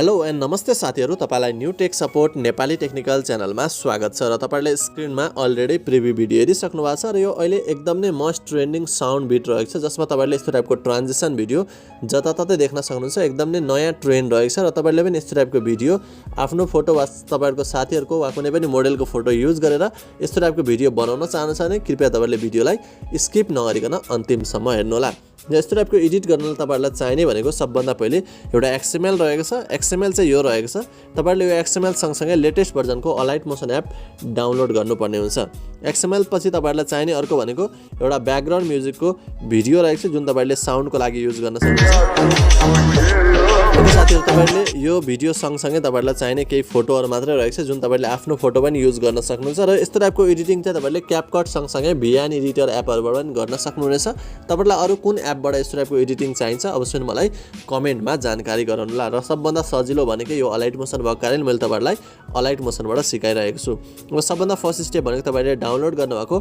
Hello and नमस्ते साथीहरु, तपाईलाई new tech support Nepali technical च्यानलमा स्वागत छ र तपाईले स्क्रिनमा अलरेडी प्रिभ्यू भिडियो हेरिसक्नु भएको छ र यो अहिले एकदम नै मोस्ट ट्रेन्डिङ साउन्ड बिट रहेको छ जसमा तपाईले यस्तो टाइपको ट्रान्जिसन भिडियो जताततै देख्न सक्नुहुन्छ। एकदम नै नयाँ ट्रेन्ड रहेको छ र तपाईले पनि यस्तो टाइपको भिडियो आफ्नो फोटो वा तपाईहरुको साथीहरुको वा कुनै पनि मोडेलको फोटो युज गरेर यस्तो टाइपको भिडियो बनाउन चाहनुहुन्छ भने कृपया तपाईले भिडियोलाई स्किप नगरिकन अन्तिमसम्म हेर्नु होला। यस्तो टाइपको एडिट गर्नलाई तपाईहरुलाई चाहिने भनेको सबभन्दा पहिले एउटा XML रहेको छ। XML चाहिँ यो रहेको छ। तपाईहरुले यो XML सँगसँगै लेटेस्ट भर्जनको अलाइट मोसन एप डाउनलोड गर्नुपर्ने हुन्छ। XML पछि तपाईहरुलाई चाहिने अर्को भनेको एउटा ब्याकग्राउन्ड म्युजिकको भिडियो रहेको छ जुन तपाईहरुले साउन्डको लागि युज गर्न सक्नुहुन्छ। साथीहरु, तपाईहरुले यो भिडियो सँगसँगै तपाईहरुलाई चाहिने केही फोटोहरु मात्रै रहेको छ जुन तपाईहरुले आफ्नो फोटो पनि युज गर्न सक्नुहुन्छ र यस्तो टाइपको एडिटिङ चाहिँ तपाईहरुले Capcut सँगसँगै VN एडिटर एपहरुबाट पनि गर्न सक्नुहुनेछ। तपाईहरुलाई अरु कुन एपबाट यस्तो टाइपको एडिटिङ चाहिन्छ अवश्य मलाई कमेन्टमा जानकारी गराउनुला र सबभन्दा सजिलो भनेको यो अलाइट मोसन भएको कारणले मैले तपाईहरुलाई अलाइट मोसनबाट सिकाइरहेको छु। अब सबभन्दा फर्स्ट स्टेप भनेको तपाईहरुले डाउनलोड गर्नुभएको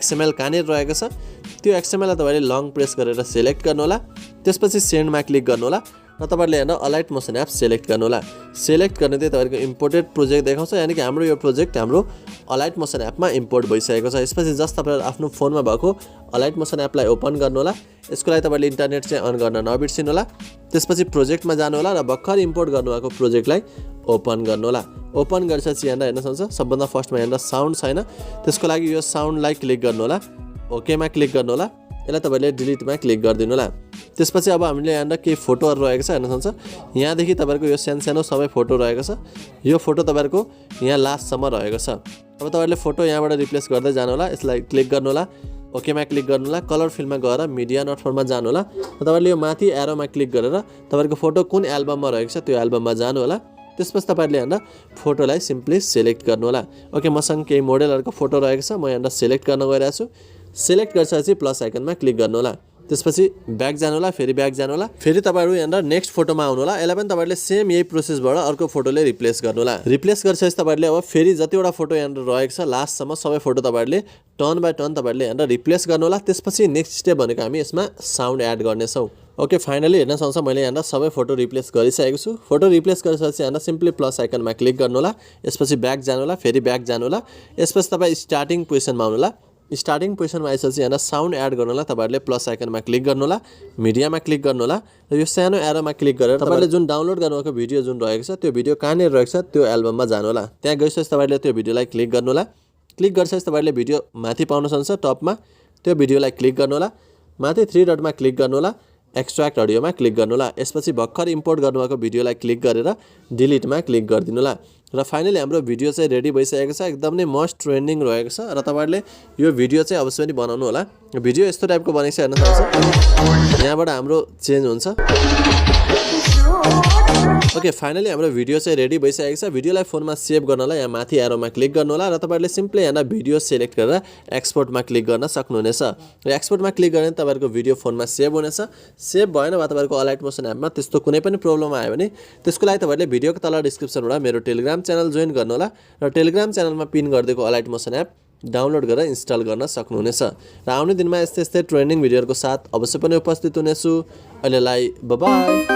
XML कहाँनिर रहेको छ त्यो XML लाई तपाईहरुले लङ प्रेस गरेर सिलेक्ट गर्नु होला। त्यसपछि सेन्डमा क्लिक गर्नु होला र तपाईहरुले यहाँ अलाइट मोसन एप सिलेक्ट गर्नु होला। सिलेक्ट गर्ने चाहिँ तपाईहरुको इम्पोर्टेड प्रोजेक्ट देखाउँछ, यानी कि हाम्रो यो प्रोजेक्ट हाम्रो अलाइट मोसन एपमा इम्पोर्ट भइसकेको छ। यसपछि जस्ट तपाईहरु आफ्नो फोनमा भएको अलाइट मोसन एपलाई ओपन गर्नु होला। यसको लागि तपाईहरुले इन्टरनेट चाहिँ अन गर्न नबिर्सिनु होला। त्यसपछि प्रोजेक्टमा जानु होला र भर्खर इम्पोर्ट गर्नुभएको प्रोजेक्टलाई ओपन गर्नु होला। ओपन गरेपछि यहाँ हेर्न सक्नुहुन्छ सबभन्दा फर्स्टमा यहाँ साउन्ड छैन, त्यसको लागि यो साउन्डलाई क्लिक गर्नु होला। ओकेमा क्लिक गर्नु होला। यसलाई तपाईहरुले डिलिटमा क्लिक गरिदिनु होला। त्यसपछि अब हामीले यहाँ केही फोटोहरु रहेको छ हेर्न सक्नुहुन्छ। यहाँदेखि तपाईहरुको यो सानो सबै फोटो रहेको छ। यो फोटो तपाईहरुको यहाँ लास्टसम्म रहेको छ। अब तपाईहरुले फोटो यहाँबाट रिप्लेस गर्दै जानु होला। यसलाई क्लिक गर्नु होला। ओकेमा क्लिक गर्नु होला। कलर फिल्डमा गएर मिडिया नट फर्ममा जानु होला। तपाईहरुले यो माथि एरोमा क्लिक गरेर तपाईहरुको फोटो कुन एल्बममा रहेको छ त्यो एल्बममा जानु होला। त्यसपछि तपाईहरुले यहाँ फोटोलाई सिम्पली सिलेक्ट गर्नु होला। ओके, मसँग केही मोडेलहरुको फोटो रहेको छ, म यहाँ सिलेक्ट गर्न गइरहेको छु। सिलेक्ट गरिसकेपछि प्लस आइकनमा क्लिक गर्नु होला। त्यसपछि ब्याक जानु होला। फेरि ब्याक जानु होला। फेरि तपाईहरु यहाँ नेक्स्ट फोटोमा आउनु होला। यसलाई पनि तपाईहरुले सेम यही प्रोसेसबाट अर्को फोटोले रिप्लेस गर्नु होला। रिप्लेस गरिसकेपछि तपाईहरुले अब फेरि जतिवटा फोटो यहाँ रहेको छ लास्टसम्म सबै फोटो तपाईहरुले टर्न बाइ टर्न तपाईहरुले यहाँ रिप्लेस गर्नु होला। त्यसपछि नेक्स्ट स्टेप भनेको हामी यसमा साउन्ड एड गर्नेछौँ। ओके, फाइनली हेर्न सक्नुहुन्छ मैले यहाँ सबै फोटो रिप्लेस गरिसकेको छु। फोटो रिप्लेस गरिसकेपछि यहाँ सिम्पली प्लस आइकनमा क्लिक गर्नु होला। यसपछि ब्याक जानु होला। फेरि ब्याक जानु होला। यसपछि तपाईं स्टार्टिङ पोजिसनमा आउनु होला। स्टार्टिङ पोजिसनमा आइसकेपछि यहाँ साउन्ड एड गर्नु होला। तपाईहरुले प्लस आइकनमा क्लिक गर्नु होला। मिडियामा क्लिक गर्नु होला र यो सानो एरोमा क्लिक गरेर तपाईले जुन डाउनलोड गर्नुभएको भिडियो जुन रहेको छ त्यो भिडियो कहाँनिर रहेको छ त्यो एल्बममा जानु होला। त्यहाँ गइसकेपछि तपाईले त्यो भिडियोलाई क्लिक गर्नु होला। क्लिक गरिसकेपछि तपाईले भिडियो माथि पाउन सक्नुहुन्छ टपमा, त्यो भिडियोलाई क्लिक गर्नु होला। माथि 3 डटमा क्लिक गर्नु होला। एक्सट्र्याक्ट अडियोमा क्लिक गर्नु होला। यसपछि भर्खर इम्पोर्ट गर्नुभएको भिडियोलाई क्लिक गरेर डिलिटमा क्लिक गरिदिनु होला र फाइनली हाम्रो भिडियो चाहिँ रेडी भइसकेको छ। एकदम नै मोस्ट ट्रेन्डिङ रहेको छ र तपाईहरुले यो भिडियो चाहिँ अवश्य पनि बनाउनु होला। भिडियो यस्तो टाइपको बनेको छ हेर्न सक्नुहुन्छ। यहाँबाट हाम्रो चेन्ज हुन्छ। ओके, फाइनली हाम्रो भिडियो चाहिँ रेडी भइसकेको छ। भिडियोलाई फोनमा सेभ गर्नलाई यहाँ माथि एरोमा क्लिक गर्नु होला र तपाईहरुले सिम्पली यहाँ भिडियो सिलेक्ट गरेर एक्सपोर्टमा क्लिक गर्न सक्नुहुनेछ र एक्सपोर्टमा क्लिक गर्ने तपाईहरुको भिडियो फोनमा सेभ हुनेछ। सेभ भएन वा तपाईहरुको अलाइट मोसन एपमा त्यस्तो कुनै पनि प्रब्लम आयो भने त्यसको लागि तपाईहरुले भिडियोको तल डिस्क्रिप्सनबाट मेरो टेलिग्राम च्यानल जोइन गर्नु होला र टेलिग्राम च्यानलमा पिन गरिदिएको अलाइट मोसन एप डाउनलोड गरेर इन्स्टल गर्न सक्नुहुनेछ। र आउने दिनमा यस्तै ट्रेन्डिङ भिडियोहरुको साथ अवश्य पनि उपस्थित हुनेछु। अहिलेलाई बाइ बाइ।